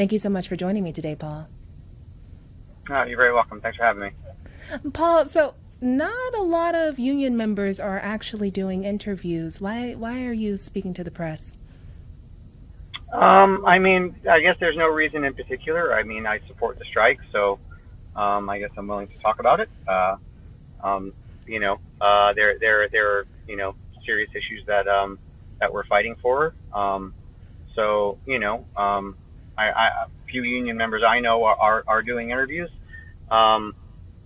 Thank you so much for joining me today, Paul. Oh, you're very welcome. Thanks for having me. Paul, so not a lot of union members are actually doing interviews. Why are you speaking to the press? I guess there's no reason in particular. I support the strike, so I guess I'm willing to talk about it. Um, there are serious issues that we're fighting for. A few union members I know are doing interviews. Um,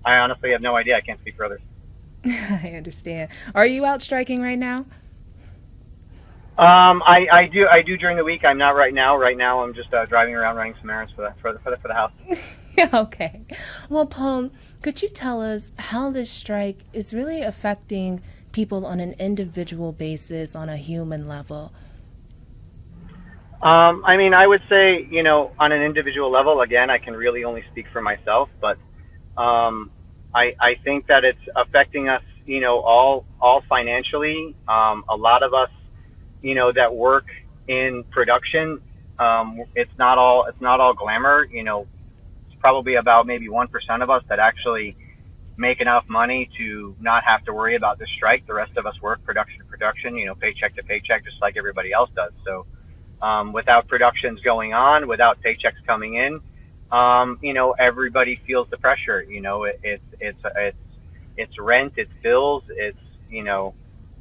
I honestly have no idea. I can't speak for others. I understand. Are you out striking right now? I do during the week. I'm not right now. Right now, I'm just driving around running some errands for the house. Okay. Well, Paul, could you tell us how this strike is really affecting people on an individual basis, on a human level? I would say, on an individual level, again, I can really only speak for myself, but I think that it's affecting us, all financially. A lot of us, that work in production, it's not all glamour. It's probably about maybe 1% of us that actually make enough money to not have to worry about the strike. The rest of us work production to production, paycheck to paycheck, just like everybody else does. So without productions going on, without paychecks coming in, everybody feels the pressure. It's rent, it's bills, it's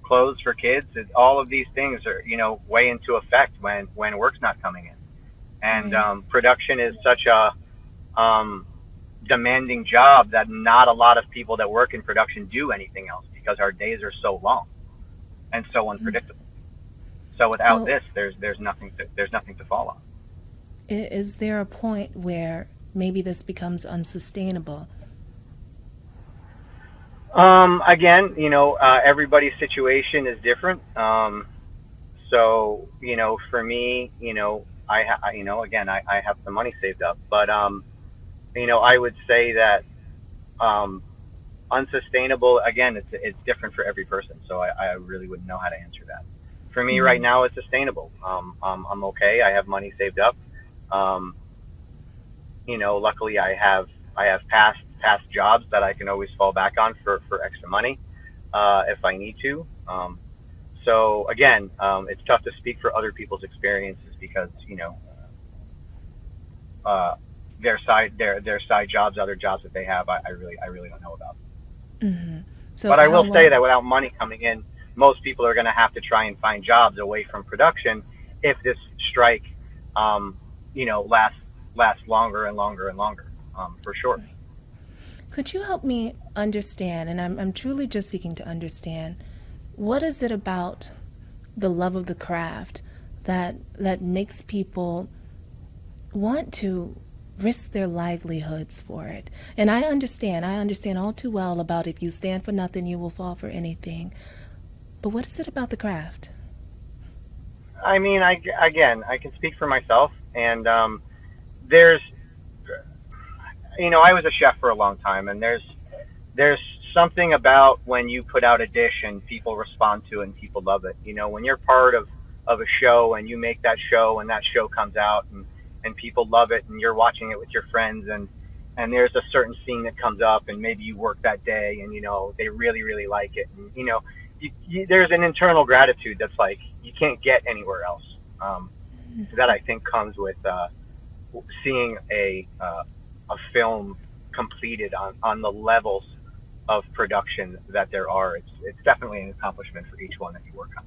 clothes for kids. All of these things are weigh into effect when work's not coming in. And Right. production is such a demanding job that not a lot of people that work in production do anything else because our days are so long and so unpredictable. So without So, this, there's nothing to fall on. is there a point where maybe this becomes unsustainable? Again, everybody's situation is different. So for me, again, I have some money saved up, but I would say that um, unsustainable. Again, it's different for every person. So I really wouldn't know how to answer that. For me, right Mm, now, it's sustainable. I'm okay. I have money saved up. Um, Luckily, I have past jobs that I can always fall back on for extra money if I need to. So again, it's tough to speak for other people's experiences because uh, their side jobs, other jobs that they have, I really don't know about. hmm. So, But I how will say long? that without money coming in, most people are going to have to try and find jobs away from production if this strike, um, lasts longer and longer and longer, for sure. Could you help me understand? And I'm truly just seeking to understand what is it about the love of the craft that makes people want to risk their livelihoods for it? And I understand all too well about if you stand for nothing, you will fall for anything. But what is it about the craft? Again, I can speak for myself, and there's, I was a chef for a long time, and there's something about when you put out a dish and people respond to it and people love it. When you're part of a show and you make that show and that show comes out and people love it and you're watching it with your friends and there's a certain scene that comes up and maybe you work that day and they really really like it and there's an internal gratitude that's like you can't get anywhere else. That I think comes with seeing a film completed on the levels of production that there are. It's definitely an accomplishment for each one that you work on.